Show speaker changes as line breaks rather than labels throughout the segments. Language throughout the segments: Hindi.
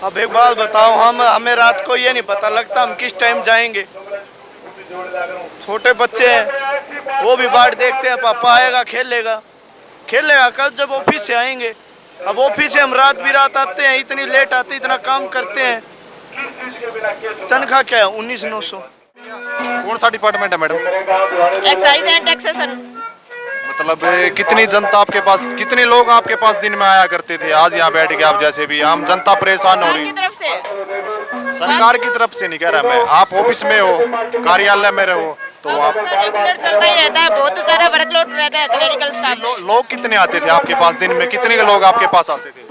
अब एक बात बताओ, हमें रात को ये नहीं पता लगता हम किस टाइम जाएंगे। छोटे बच्चे हैं, वो भी बाट देखते हैं, पापा आएगा खेलेगा कल जब ऑफिस से आएंगे। अब ऑफिस से हम रात बिरात आते हैं, इतनी लेट आते, इतना काम करते हैं, तनख्वाह क्या है 19,900।
कौन सा डिपार्टमेंट है मैडम?
Excise and taxation.
मतलब कितनी जनता आपके पास, कितने लोग आपके पास दिन में आया करते थे? आज यहाँ बैठ के आप जैसे भी आम जनता परेशान हो रही
की
है।
तरफ से,
सरकार की तरफ से नहीं कह रहा मैं, आप ऑफिस में हो, कार्यालय में रहो तो आप
सर रेगुलर चलता ही रहता है, बहुत ज्यादा वर्कलोड रहता है क्लिनिकल स्टाफ।
लोग कितने आते थे आपके पास दिन में? कितने लोग आपके पास आते थे?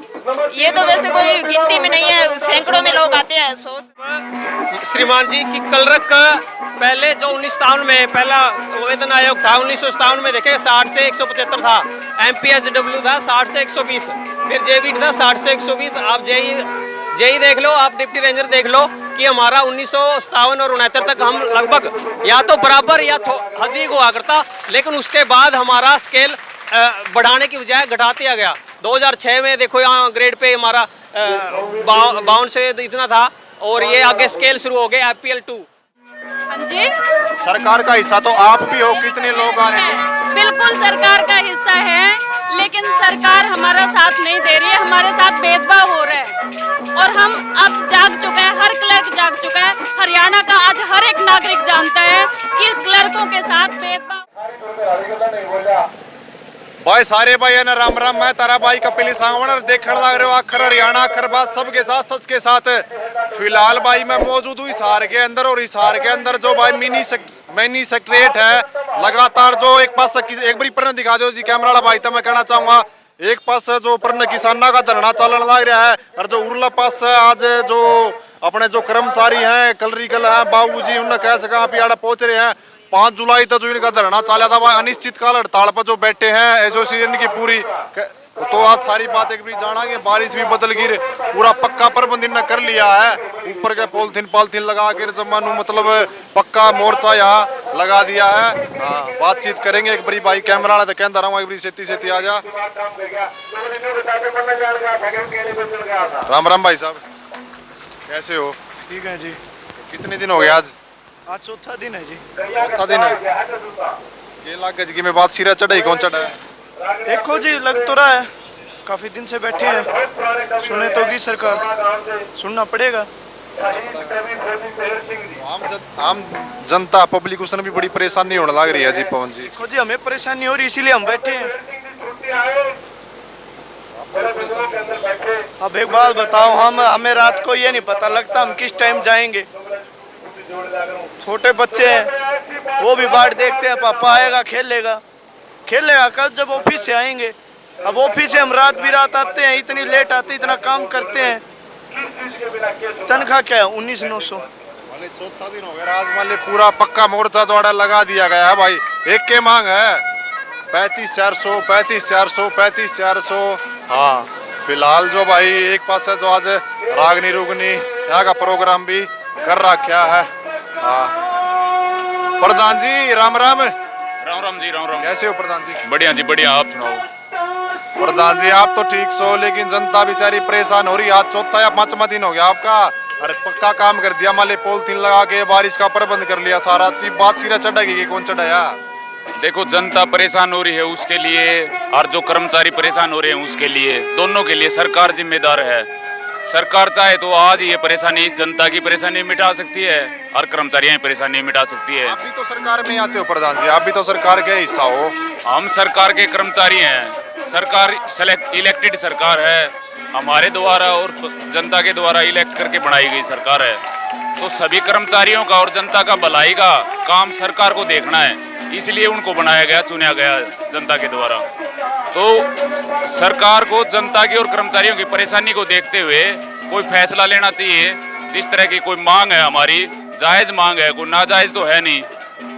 ये तो वैसे कोई गिनती में नहीं है, सैकड़ों में लोग आते हैं। 100
श्रीमान जी की कल रख पहले जो 1957 में पहला वेतन आयोग था, 1957 में देखे 60 से 175 था, MPSW था 60 से 120, फिर जेबीटी था 60 से 120। आप जेई देख लो, आप डिप्टी रेंजर देख लो कि हमारा 1957 और 69 तक हम लगभग या तो बराबर या अधिक हुआ करता, लेकिन उसके बाद हमारा स्केल बढ़ाने की बजाय घटा दिया गया। 2006 में देखो यहाँ ग्रेड पे हमारा 52 से इतना था, और ये आगे स्केल शुरू हो गए FPL2।
हाँ जी,
सरकार का हिस्सा तो आप भी हो, कितने लोग आ रहे थे?
बिल्कुल सरकार का हिस्सा है, लेकिन सरकार हमारा साथ नहीं दे रही है, हमारे साथ भेदभाव हो रहा है। और हम अब जाग चुका है, हर क्लर्क जाग चुका है, हरियाणा का आज हर एक नागरिक जानता है कि क्लर्कों के साथ भेदभाव।
भाई सारे भाई है ना, राम राम। मैं तारा भाई कपिल सांगवण देखने लग रहे हो आखिर हरियाणा आखिर बात सबके साथ सच के साथ। फिलहाल भाई मैं मौजूद हूँ हिसार के अंदर, और हिसार के अंदर जो भाई मिनी सेक्रेटरीट है लगातार जो एक पास एक बार पर दिखा दो जी कैमरा भाई, तो मैं कहना चाहूंगा एक पास जो पर किसाना का धरना चलन लग रहा है, और जो उरला पास आज जो अपने जो कर्मचारी हैं कलरिकल हैं बाबूजी उन्हें कह सका पियाड़ा पहुंच रहे हैं। 5 जुलाई तक जो इनका धरना चला था वह अनिश्चित काल हड़ताल पर जो बैठे हैं एसोसिएशन की पूरी, तो आज सारी बात एक भी जानांगे। बारिश भी बदल गिर, पूरा पक्का प्रबंध इन्होंने कर लिया है, ऊपर के पॉलिथीन लगा कर जमानू मतलब पक्का मोर्चा यहाँ लगा दिया है। हाँ, बातचीत करेंगे एक बारी भाई कैमरा वाला तो कहता रहा हूँ एक बारी छेती आ जा। राम राम भाई साहब, कैसे हो?
ठीक है जी।
कितने दिन हो गए आज?
आज चौथा दिन है जी।
चौथा दिन है। ये लाग गज की में बात सिरा चढ़ाई कौन चढ़ा है?
देखो जी, लग तो रहा है काफी दिन से बैठे हैं, सुने तो की सरकार, सुनना पड़ेगा।
आम जनता पब्लिक उसने भी बड़ी परेशानी होने लग रही है जी। पवन जी
देखो जी, हमें परेशानी हो रही इसीलिए हम बैठे हैं। अब एक बात बताओ, हमें रात को ये नहीं पता लगता हम किस टाइम जाएंगे। छोटे बच्चे हैं, वो भी बाट देखते हैं, पापा आएगा खेलेगा कल जब ऑफिस से आएंगे। अब ऑफिस से हम रात बिरात आते हैं, इतनी लेट आते, इतना काम करते हैं, तनख्वाह क्या है 19,900।
चौथा दिन हो गया आज मान पूरा पक्का मोर्चा जोड़ा लगा दिया गया है भाई। एक के मांग है 35,400 35,400 35,400। हाँ, फिलहाल जो भाई एक पास है जो आज रागनी रुगनी यहाँ का प्रोग्राम भी कर रखा है। हाँ, प्रधान जी राम राम।
राम राम जी, राम राम।
कैसे हो प्रधान जी?
बढ़िया जी बढ़िया, आप सुनाओ।
प्रधान जी आप तो ठीक सो, लेकिन जनता बेचारी परेशान हो रही है। आज चौथा या 5वां दिन हो गया आपका, अरे पक्का काम कर दिया, मान ली पॉलिथीन लगा के बारिश का प्रबंध कर लिया सारा। बात सिरा चढ़ाएगी, कौन चढ़ाया?
देखो जनता परेशान हो रही है उसके लिए, और जो कर्मचारी परेशान हो रहे हैं उसके लिए, दोनों के लिए सरकार जिम्मेदार है। सरकार चाहे तो आज ये परेशानी, इस जनता की परेशानी मिटा सकती है, और कर्मचारियों की परेशानी मिटा सकती है।
आप भी तो सरकार में आते हो प्रधान जी, आप भी तो सरकार के हिस्सा हो।
हम सरकार के कर्मचारी हैं, सरकार इलेक्टेड सरकार है, हमारे द्वारा और जनता के द्वारा इलेक्ट करके बनाई गई सरकार है। तो सभी कर्मचारियों का और जनता का भलाई का काम सरकार को देखना है, इसलिए उनको बनाया गया, चुना गया जनता के द्वारा। तो सरकार को जनता की और कर्मचारियों की परेशानी को देखते हुए कोई फैसला लेना चाहिए। जिस तरह की कोई मांग है हमारी, जायज़ मांग है, कोई नाजायज़ तो है नहीं,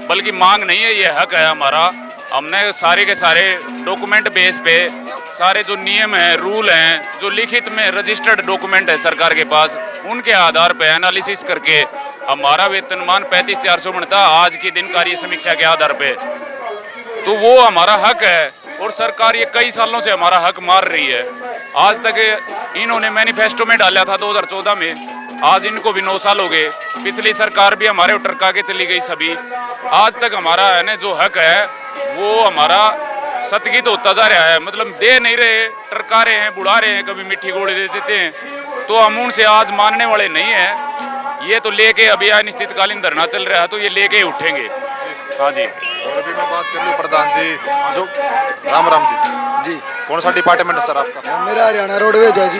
बल्कि मांग नहीं है, ये हक है हमारा। हमने सारे के सारे डॉक्यूमेंट बेस पे सारे जो नियम हैं, रूल हैं, जो लिखित में रजिस्टर्ड डॉक्यूमेंट है सरकार के पास, उनके आधार पर एनालिसिस करके हमारा वेतनमान 35,400 बनता आज की दिन कार्य समीक्षा के आधार पे। तो वो हमारा हक है, और सरकार ये कई सालों से हमारा हक मार रही है। आज तक इन्होंने मैनिफेस्टो में डाला था 2014 में, आज इनको भी 9 साल हो गए। पिछली सरकार भी हमारे टरका के चली गई सभी। आज तक हमारा है ना जो हक है वो हमारा सतगित होता जा रहा है, मतलब दे नहीं रहे, टरका रहे हैं, बुढ़ा रहे हैं, कभी मीठी गोली दे देते हैं, तो हम उनसे आज मानने वाले नहीं हैं। ये तो लेके अभी अनिश्चितकालीन धरना चल रहा है, तो ये लेके ही उठेंगे। हाँ जी।
और अभी मैं बात कर लूँ प्रधान जी जो राम राम जी कौन सा डिपार्टमेंट है सर आपका?
मेरा हरियाणा रोडवेज है जी,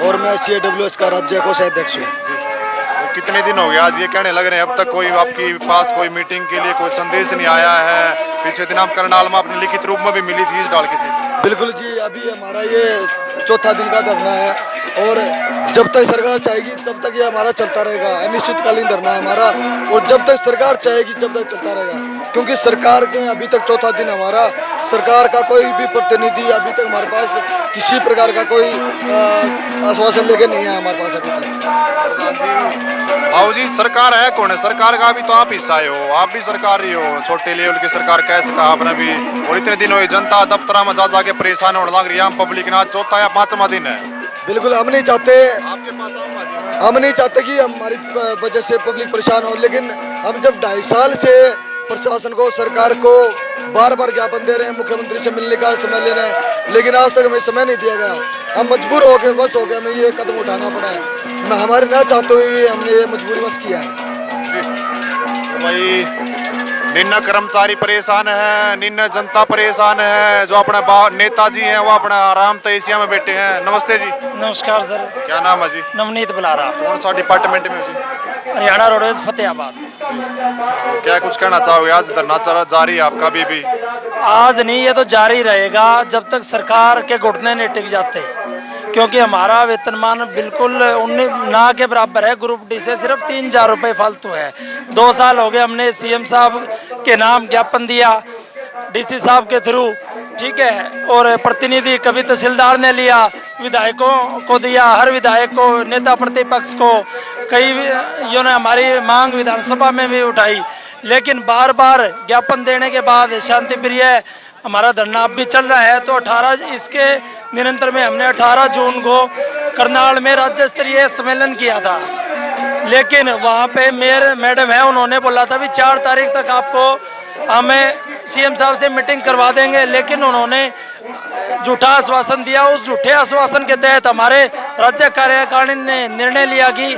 और मैं CAWS का राज्य कोष अध्यक्ष हूँ।
तो कितने दिन हो गए आज ये कहने लग रहे हैं अब तक कोई आपके पास कोई मीटिंग के लिए कोई संदेश नहीं आया है? पीछे दिन आप करनाल में अपने लिखित रूप में भी मिली थी इस डाल के जी।
बिल्कुल जी, अभी हमारा ये चौथा दिन का धरना है, और जब तक सरकार चाहेगी तब तक ये हमारा चलता रहेगा। अनिश्चितकालीन धरना है हमारा, और जब तक सरकार चाहेगी तब तक चलता रहेगा, क्योंकि सरकार के अभी तक चौथा दिन हमारा, सरकार का कोई भी प्रतिनिधि अभी तक हमारे पास किसी प्रकार का कोई आश्वासन लेके नहीं है हमारे पास अभी तक।
प्रधान जी आओ जी, सरकार है कौन है? सरकार का भी तो आप हिस्सा हो, आप भी सरकार ही हो, छोटे लेवल की सरकार कैसे कहा आपने भी। और इतने दिन हुए जनता दफ्तर में जा के परेशान होने लग रही है, हम पब्लिक ना चौथा या 5वां दिन है।
बिल्कुल हम नहीं चाहते,
आपके पास आऊंगा जी मैं।
हम नहीं चाहते कि हमारी वजह से पब्लिक परेशान हो, लेकिन हम जब 2.5 साल से प्रशासन को, सरकार को बार बार ज्ञापन दे रहे हैं, मुख्यमंत्री से मिलने का समय ले रहे हैं, लेकिन आज तक हमें समय नहीं दिया गया। हम मजबूर हो गए, बस हो गए, हमें ये कदम उठाना पड़ा है। मैं हमारे ना चाहते हुए हमने ये मजबूरी बस किया है
जी। तो भाई निम्न कर्मचारी परेशान है, निम्न जनता परेशान है, जो अपने नेताजी हैं वो अपना आराम तैसिया में बैठे हैं। नमस्ते जी।
नमस्कार सर।
क्या नाम है जी?
नवनीत बुलारा।
कौन सा डिपार्टमेंट में हो जी?
हरियाणा रोडवेज फतेहाबाद।
क्या कुछ कहना चाहोगे? आज धरना जारी है आपका भी?
आज नहीं, ये तो जारी रहेगा जब तक सरकार के घुटने नहीं टिक जाते, क्योंकि हमारा वेतनमान बिल्कुल ना के बराबर है। ग्रुप डी से सिर्फ 3-4 रुपये फालतू है। 2 साल हो गए हमने CM साहब के नाम ज्ञापन दिया, DC साहब के थ्रू, ठीक है, और प्रतिनिधि कभी तहसीलदार ने लिया, विधायकों को दिया, हर विधायक को, नेता प्रतिपक्ष को, कई ने हमारी मांग विधानसभा में भी उठाई, लेकिन बार बार ज्ञापन देने के बाद शांति प्रिय हमारा धरना अब भी चल रहा है। तो 18 इसके निरंतर में हमने 18 जून को करनाल में राज्य स्तरीय सम्मेलन किया था, लेकिन वहाँ पे मेयर मैडम है, उन्होंने बोला था भी 4 तारीख तक आपको हमें CM साहब से मीटिंग करवा देंगे, लेकिन उन्होंने झूठा आश्वासन दिया। उस झूठे आश्वासन के तहत हमारे राज्य कार्यकारिणी ने निर्णय लिया कि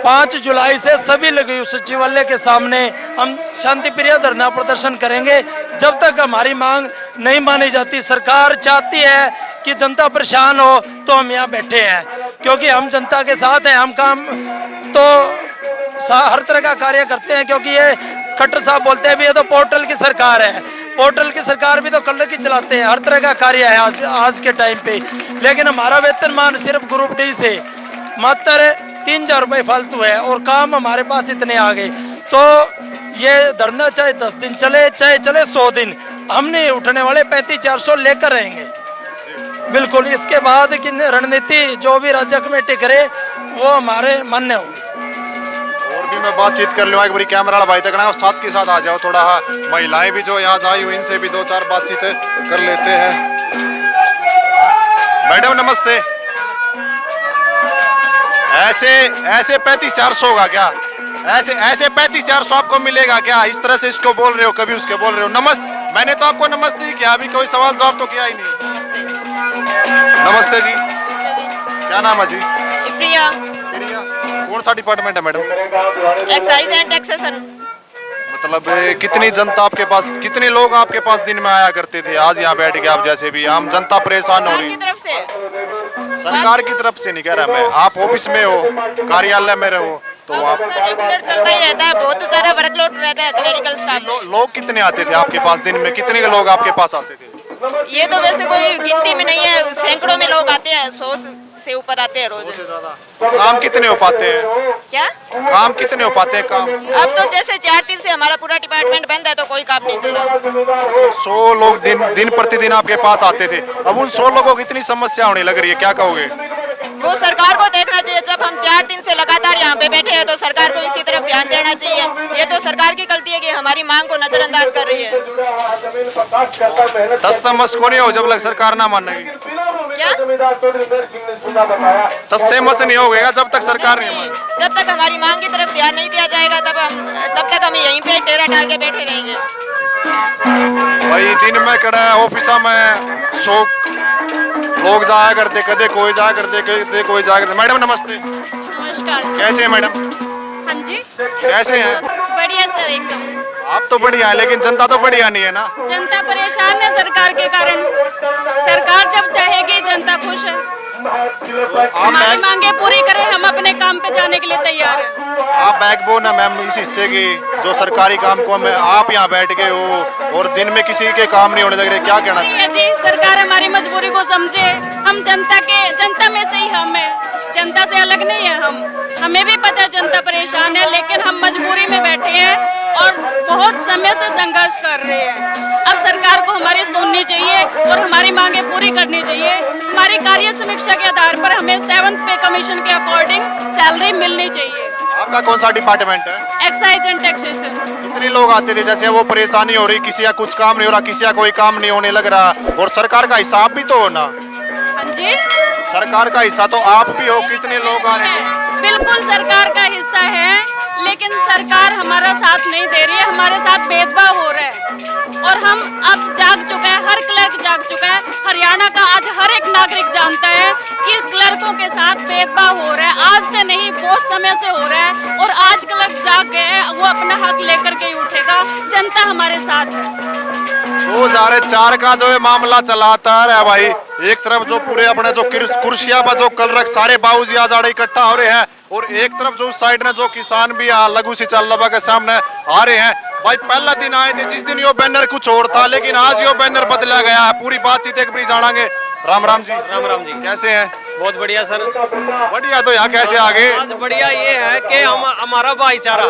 5 जुलाई से सभी लघु सचिवालय के सामने हम शांतिप्रिय धरना प्रदर्शन करेंगे जब तक हमारी मांग नहीं मानी जाती। सरकार चाहती है कि जनता परेशान हो तो हम यहाँ बैठे हैं, क्योंकि हम जनता के साथ हैं। हम काम तो हर तरह का कार्य करते हैं, क्योंकि ये खट्टर साहब बोलते हैं भी ये तो पोर्टल की सरकार है। पोर्टल की सरकार भी तो कलर की चलाते हैं, हर तरह का कार्य है आज के टाइम पे, लेकिन हमारा वेतनमान सिर्फ ग्रुप डी से मात्र 3-4 रुपये फालतू है, और काम हमारे पास इतने आ गए। तो ये धरना चाहे 10 दिन चले, चाहे चले 100 दिन, हम नहीं उठने वाले। 35-400 लेकर रहेंगे बिल्कुल। इसके बाद की रणनीति जो भी राज्य कमेटी करे वो हमारे मान्य होगी।
और भी मैं बातचीत कर लूँ एक बारी कैमरा वाला भाई तक ना, साथ के साथ आ जाओ थोड़ा। महिलाएं भी जो यहाँ आई हुई, इनसे भी 2-4 बातचीत कर लेते हैं। मैडम नमस्ते। ऐसे 35-400 होगा क्या? ऐसे 35-400 आपको मिलेगा क्या? इस तरह से इसको बोल रहे हो, कभी उसके बोल रहे हो। नमस्ते, मैंने तो आपको नमस्ते ही किया, अभी कोई सवाल जवाब तो किया ही नहीं। नमस्ते जी। क्या नाम है जी?
प्रिया।
प्रिया, कौन सा डिपार्टमेंट है मैडम?
Excise and taxation.
मतलब कितनी जनता आपके पास, कितने लोग आपके पास दिन में आया करते थे? आज यहाँ बैठ के आप जैसे भी, आम जनता परेशान हो रही है।
तरफ से
सरकार की तरफ से नहीं कह रहा मैं, आप ऑफिस में हो, कार्यालय में रहो, तो आप
रेगुलर चलता ही रहता है, बहुत ज्यादा वर्कलोड रहता है क्लिनिकल स्टाफ।
लोग कितने आते थे आपके पास दिन में? कितने लोग आपके पास आते थे?
ये तो वैसे कोई गिनती में नहीं है, सैकड़ों में लोग आते हैं, 100 से ऊपर आते हैं रोज।
काम कितने हो पाते हैं?
क्या
काम कितने हो पाते हैं काम?
अब तो जैसे 4-3 से हमारा पूरा डिपार्टमेंट बंद है, तो कोई काम नहीं चल रहा।
100 लोग दिन प्रतिदिन आपके पास आते थे, अब उन 100 लोगों को इतनी समस्या होने लग रही है, क्या कहोगे?
वो सरकार को देखना चाहिए। जब हम 4 दिन से लगातार यहाँ पे बैठे हैं तो सरकार को इसकी तरफ ध्यान देना चाहिए। ये तो सरकार की गलती है कि हमारी मांग को नजरअंदाज कर रही है।
तस्तमस को नहीं हो जब तक सरकार ना मानेगी।
क्या
तस्मस नहीं होगा जब तक सरकार नहीं माने।
जब तक हमारी मांग की तरफ ध्यान नहीं दिया जाएगा तब तक हम यहीं पे डेरा डाल के बैठे रहेंगे।
भाई दिन में कड़ा है ऑफिस में शोक लोग जाया करते, कदे कोई जाया करते, कदे कोई जाया करते। मैडम नमस्ते,
नमस्कार।
कैसे हैं मैडम?
हाँ जी,
कैसे हैं?
बढ़िया सर, एकदम।
आप तो बढ़िया है लेकिन जनता तो बढ़िया नहीं है ना।
जनता परेशान है सरकार के कारण। सरकार जब चाहेगी जनता खुश है। हमारी मांगे पूरी करें, हम अपने काम पे जाने के लिए तैयार हैं।
आप बैकबोन है मैम इस हिस्से की, जो सरकारी काम को में आप यहाँ बैठ गए हो और दिन में किसी के काम नहीं होने लग रहे, क्या कहना चाहिए?
जी, सरकार हमारी मजबूरी को समझे। हम जनता में से ही हम है, जनता से अलग नहीं है हम। हमें भी पता है जनता परेशान है, लेकिन हम मजबूरी में बैठे हैं और बहुत समय से संघर्ष कर रहे हैं। अब सरकार को हमारी सुननी चाहिए और हमारी मांगे पूरी करनी चाहिए। हमारी कार्य समीक्षा के आधार पर हमें 7th पे कमीशन के अकॉर्डिंग सैलरी मिलनी चाहिए।
आपका कौन सा डिपार्टमेंट है?
Excise and taxation.
इतने लोग आते थे जैसे वो परेशानी हो रही, किसी का कुछ काम नहीं हो रहा, किसी का कोई काम नहीं होने लग रहा, और सरकार का हिसाब भी तो होना।
हाँ जी,
सरकार का हिस्सा तो आप भी हो। कितने लोग आ रहे हैं?
बिल्कुल सरकार का हिस्सा है, लेकिन सरकार हमारा साथ नहीं दे रही है। हमारे साथ भेदभाव हो रहा है और हम अब जाग चुका है, हर क्लर्क जाग चुका है। हरियाणा का आज हर एक नागरिक जानता है कि क्लर्कों के साथ भेदभाव हो रहा है। आज से नहीं, बहुत समय से हो रहा है और आज क्लर्क जाग गए हैं, वो अपना हक लेकर के ही उठेगा। जनता हमारे साथ है।
2004 का जो ये मामला चलाता है भाई, एक तरफ जो पूरे अपने जो कुर्सियां पर जो कलरक सारे बाबूजी आजाड़े इकट्ठा हो रहे हैं और एक तरफ जो साइड में जो किसान भी लघु सिंचाई लबा के सामने आ रहे हैं। भाई पहला दिन आए थे जिस दिन यो बैनर कुछ और था, लेकिन आज यो बैनर बदला गया है। पूरी बातचीत एक बार जानेंगे। राम राम जी।
राम राम जी।
कैसे हैं?
बहुत बढ़िया सर।
बढ़िया तो यहाँ कैसे आगे?
आज बढ़िया ये है कि हमारा भाईचारा,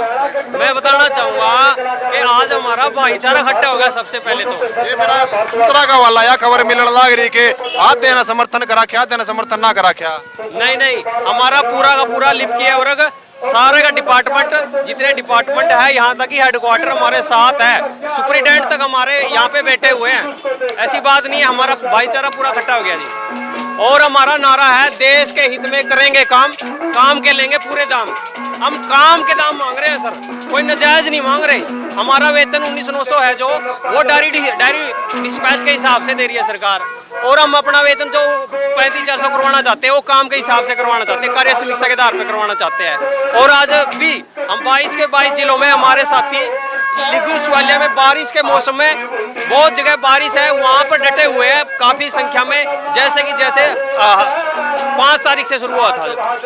मैं बताना चाहूँगा कि आज हमारा भाईचारा इकट्ठा हो गया। सबसे पहले तो
ये मेरा सूत्रा का वाला या खबर मिलने लग रही कि आज देना समर्थन करा क्या, देना समर्थन ना करा क्या?
नहीं, हमारा पूरा का पूरा लिपकी है वर्ग, सारे का डिपार्टमेंट, जितने डिपार्टमेंट है यहाँ तक ही हेडक्वार्टर हमारे साथ है, सुपरिटेंडेंट तक हमारे यहाँ पे बैठे हुए हैं। ऐसी बात नहीं है, हमारा भाईचारा पूरा इकट्ठा हो गया जी। और हमारा नारा है, देश के हित में करेंगे काम, काम के लेंगे पूरे दाम। हम काम के दाम मांग रहे हैं सर, कोई नजायज नहीं मांग रहे। हमारा वेतन 19,900 है जो वो डायरी डिस्पैच के हिसाब से दे रही है सरकार, और हम अपना वेतन जो 35,400 करवाना चाहते हैं वो काम के हिसाब से करवाना चाहते हैं, कार्य समीक्षा के आधार पर करवाना चाहते हैं। और आज भी हम 22 के 22 जिलों में हमारे साथी लिगू स्वालिया में बारिश के मौसम में बहुत जगह बारिश है, वहाँ पर डटे हुए हैं काफी संख्या में। जैसे 5 तारीख से शुरू हुआ था।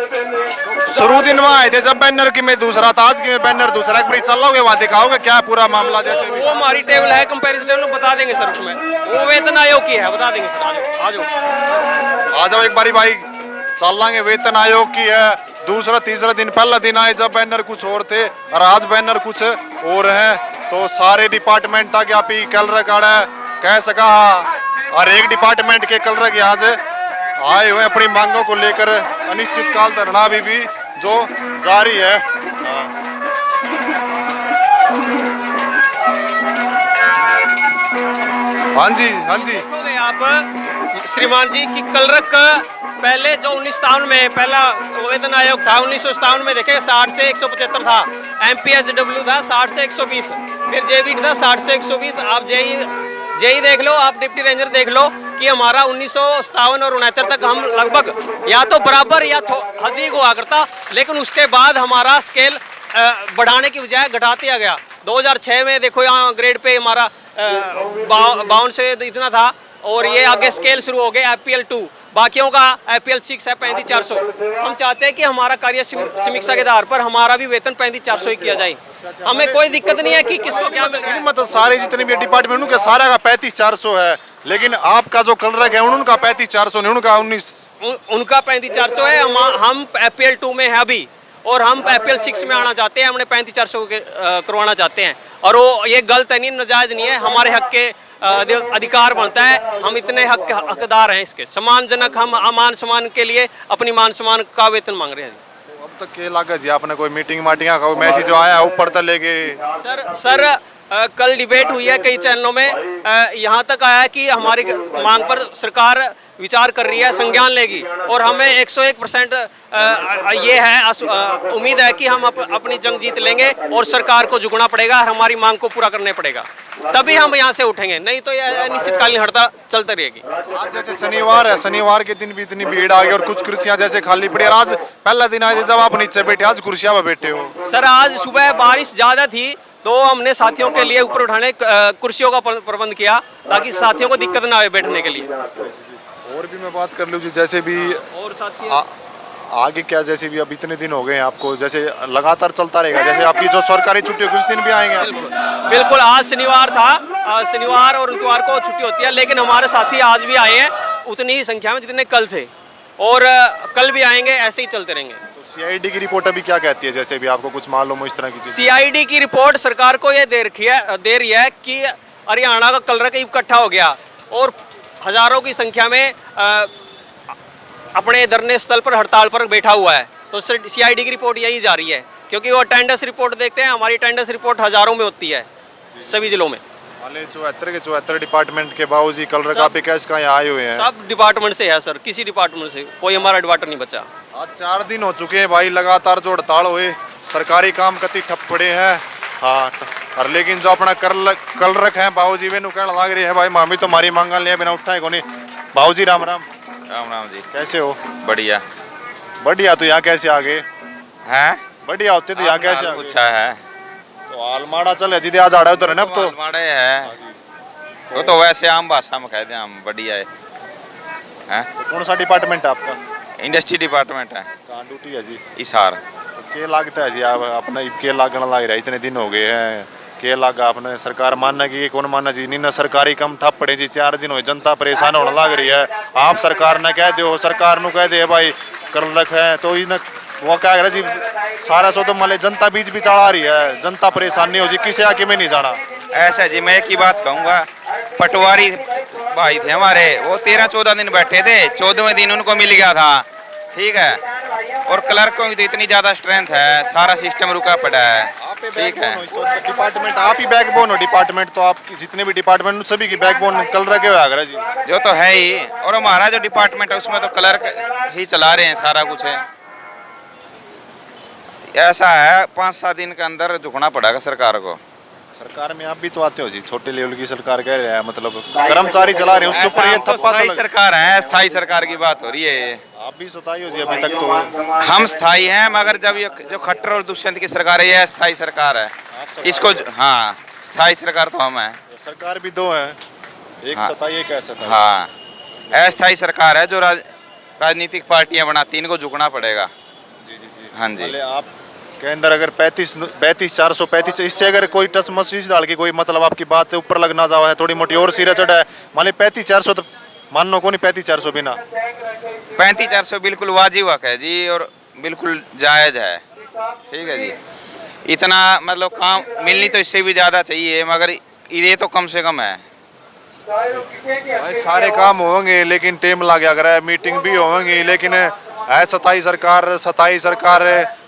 शुरू दिन में आए थे जब बैनर की में दूसरा था, आज की में बैनर दूसरा चलोगे वहाँ दिखाओगे क्या पूरा मामला? जैसे भी
वो हमारी टेबल है, कंपेरिजन टेबल बता देंगे सर, उसमें वो वेतन आयोग की है, बता देंगे सर। आ जाओ एक बारी भाई, चल लाएंगे। वेतन आयोग की है, दूसरा तीसरा दिन, पहला दिन आए जब बैनर कुछ और थे और आज बैनर कुछ और है। तो सारे डिपार्टमेंट तक आप ही कल रखा कह सका, और एक डिपार्टमेंट के कल रख यहाँ से आए हुए अपनी मांगों को लेकर। अनिश्चितकाल धरना भी जो जारी है। हाँ जी, हाँ जी। आप श्रीमान जी की कल रख पहले जो 1957 में पहला वेतन आयोग था, 1957 में देखे 60 से 175 था, MPSW था 60 से 120, फिर JBT था 60 से 120। आप जेई देख लो, आप डिप्टी रेंजर देख लो कि हमारा 1957 और 69 तक हम लगभग या तो बराबर या अधिक हुआ करता, लेकिन उसके बाद हमारा स्केल बढ़ाने की बजाय घटाते गया। 2006 में देखो यहाँ ग्रेड पे हमारा 52 से इतना था, और ये आगे स्केल शुरू हो गए FPL 2, बाकियों का FPL 6 है 35,400। हम चाहते हैं कि हमारा कार्य समीक्षा के आधार पर हमारा भी वेतन 35,400 ही किया जाए। हमें कोई दिक्कत नहीं है कि किसको क्या मिल रहा है।
मतलब सारे जितने भी डिपार्टमेंट उनके सारा का 35,400 है, लेकिन आपका जो कल रख है उनका 35,400 नहीं, उनका 19
उनका 35,400 है। हम FPL 2 में है अभी, और हम APL 6 में आना चाहते हैं, हमने 35,400 करवाना चाहते हैं। और वो ये गलत है, नहीं नाजायज़ नहीं है, हमारे हक के अधिकार बनता है, हम इतने हकदार हैं इसके। सम्मानजनक हम मान सम्मान के लिए अपनी मान सम्मान का वेतन मांग रहे हैं।
अब तक के लगा जी आपने कोई मीटिंग माटिंग का मैसेज जो आया ऊपर तक लेके?
सर कल डिबेट हुई है कई चैनलों में, यहाँ तक आया है कि हमारी मांग पर सरकार विचार कर रही है, संज्ञान लेगी, और हमें 101% ये है उम्मीद है कि हम अपनी जंग जीत लेंगे और सरकार को झुकना पड़ेगा, हमारी मांग को पूरा करने पड़ेगा, तभी हम यहाँ से उठेंगे, नहीं तो यह अनिश्चितकालीन हड़ताल चलती रहेगी।
आज जैसे शनिवार है, शनिवार के दिन भी इतनी भीड़ आ गई और कुछ कुर्सियां जैसे खाली पड़ी, और आज पहला दिन आज जब आप नीचे बैठे, आज कुर्सियां पर बैठे हो।
सर आज सुबह बारिश ज़्यादा थी तो हमने साथियों के लिए ऊपर उठाने कुर्सियों का प्रबंध किया ताकि साथियों को दिक्कत ना आए बैठने के लिए।
और भी मैं बात कर लूँ जी, जैसे भी
और साथी
आगे क्या, जैसे भी अब इतने दिन हो गए हैं आपको, जैसे लगातार चलता रहेगा, जैसे आपकी जो सरकारी छुट्टी कुछ दिन भी आएंगे?
बिल्कुल, आज शनिवार था, शनिवार और इतवार को छुट्टी होती है, लेकिन हमारे साथी आज भी आए हैं उतनी ही संख्या में जितने कल थे, और कल भी आएंगे, ऐसे ही चलते रहेंगे।
तो CID की रिपोर्ट अभी क्या कहती है, जैसे भी आपको कुछ मालूम हो इस तरह की चीज़?
CID की रिपोर्ट सरकार को ये दे रही है कि हरियाणा का कलरक इकट्ठा हो गया और हजारों की संख्या में अपने धरने स्थल पर हड़ताल पर बैठा हुआ है, तो CID की रिपोर्ट यही जा रही है, क्योंकि वो अटेंडेंस रिपोर्ट देखते हैं, हमारी अटेंडेंस रिपोर्ट हजारों में होती है सभी जिलों में।
वाले 74 के 74 डिपार्टमेंट के बावजूद कल रखा पे कैसे कहाँ आए हुए हैं?
सब डिपार्टमेंट से है सर, किसी डिपार्टमेंट से कोई हमारा डिपार्टमेंट नहीं बचा।
आज 4 दिन हो चुके हैं भाई लगातार जो हड़ताल हुए, सरकारी काम कति ठप पड़े हैं। हाँ, और लेकिन जो अपना कल रख है बाबूजी वे कहना लग रही है भाई मामी तो हमारी मांगा लिया बिना उठाए को नहीं। बाबूजी राम राम।
राम राम जी,
कैसे हो?
बढ़िया।
बढ़िया, तो यहाँ कैसे आ गए?
हैं?
बढ़िया होते तो यहाँ कैसे आ गए?
पूछा है
तो आलमाड़ा चले जी, आज आड़े उधर है ना अब तो।
आलमाड़े है वो तो वैसे आम भाषा में कह दें हम, बढ़िया है। हैं?
तो कौन सा डिपार्टमेंट है आपका?
इंडस्ट्री डिपार्टमेंट है।
कहाँ ड्यूटी है जी?
इशार।
तो क्या लगता है जी आप अपना के लागण लग रहा है, इतने दिन हो गए हैं, के लगा अपने सरकार मानना कि ये कौन मानना जी? नहीं ना सरकारी कम ठप पड़े जी, 4 दिन हो जनता परेशान होने लग रही है। आप सरकार ने कह दो, सरकार नु कह दे भाई कर रखे है तो इन वो क्या कह रहा जी, सारा सो तो मान जनता बीच बीच आ रही है, जनता परेशान नहीं हो जी, किसे आके में नहीं जाना।
ऐसा जी, मैं एक ही बात कहूँगा, पटवारी भाई थे हमारे, वो 13-14 दिन बैठे थे, 14वें दिन उनको मिल गया था, ठीक है। और क्लर्कों की तो इतनी ज्यादा स्ट्रेंथ है, सारा सिस्टम रुका पड़ा है, ठीक है।
डिपार्टमेंट आप ही बैकबोन हो, डिपार्टमेंट तो आप जितने भी डिपार्टमेंट सभी की बैकबोन कल रखे हुए जी।
जो तो है ही, और हमारा जो डिपार्टमेंट है उसमें तो क्लर्क ही चला रहे हैं, सारा कुछ है। ऐसा है 5-7 दिन के अंदर झुकना पड़ेगा सरकार को।
सरकार में आप भी तो आते हो जी, छोटे लेवल की सरकार कह रहे हैं, मतलब कर्मचारी चला रहे हैं उसके ऊपर ये थप्पा
स्थायी सरकार है, स्थायी सरकार की बात हो रही है।
आप भी सताई हो जी अभी तक तो।
हम स्थायी हैं, मगर जब ये जो खट्टर और दुष्यंत की सरकार है, ये स्थायी सरकार है इसको। हाँ, स्थायी सरकार तो हम है।
सरकार भी 2 है, एक
हाँ,
सताई एक असताई।
हाँ, अस्थायी सरकार है जो राजनीतिक पार्टियां बनाती, इनको झुकना पड़ेगा।
जी।
हाँ जी।
आप के अंदर अगर 35-435 इससे अगर कोई टस मसीज डाल के कोई मतलब आपकी बात ऊपर लगना जावा है, थोड़ी मोटी और सिरा चढ़ा है, मान ली 35-400 तो मान लो को नहीं, 35-400 बिना
35-400 बिल्कुल वाजिब हक है जी, और बिल्कुल जायज़ है, ठीक है जी। इतना मतलब काम मिलनी तो इससे भी ज़्यादा चाहिए, मगर ये तो कम से कम है।
भाई सारे काम होंगे लेकिन टाइम लग गया, अगर मीटिंग भी होंगी, लेकिन सताई सरकार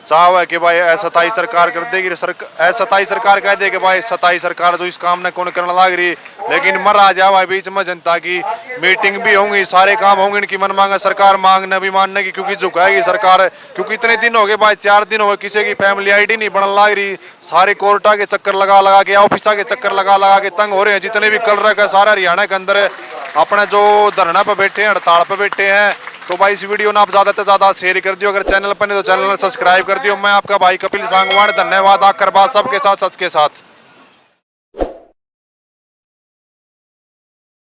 चाव है कि भाई सताई सरकार कर देगी, सताई सरकार कह दे कि भाई सताई सरकार जो इस काम ने कौन करने लग रही, लेकिन मर आ जाए भाई बीच में जनता की मीटिंग भी होंगी, सारे काम होंगे, इनकी मन मांगा सरकार मांगने भी मानने की, क्योंकि झुकाएगी सरकार, क्योंकि इतने दिन हो गए भाई, 4 दिन हो गए किसी की फैमिली ID नहीं बनने लग रही, सारे कोर्टा के चक्कर लगा के, ऑफिसा के चक्कर लगा के तंग हो रहे हैं। जितने भी कल रखा सारा हरियाणा के अंदर अपने जो धरना पर बैठे हैं, हड़ताल पर बैठे हैं, तो भाई इस वीडियो ने आप ज़्यादा से ज़्यादा शेयर कर दियो, अगर चैनल पर नहीं तो चैनल सब्सक्राइब कर दियो। मैं आपका भाई कपिल सांगवान, धन्यवाद। आकर बात सबके साथ, सच के साथ।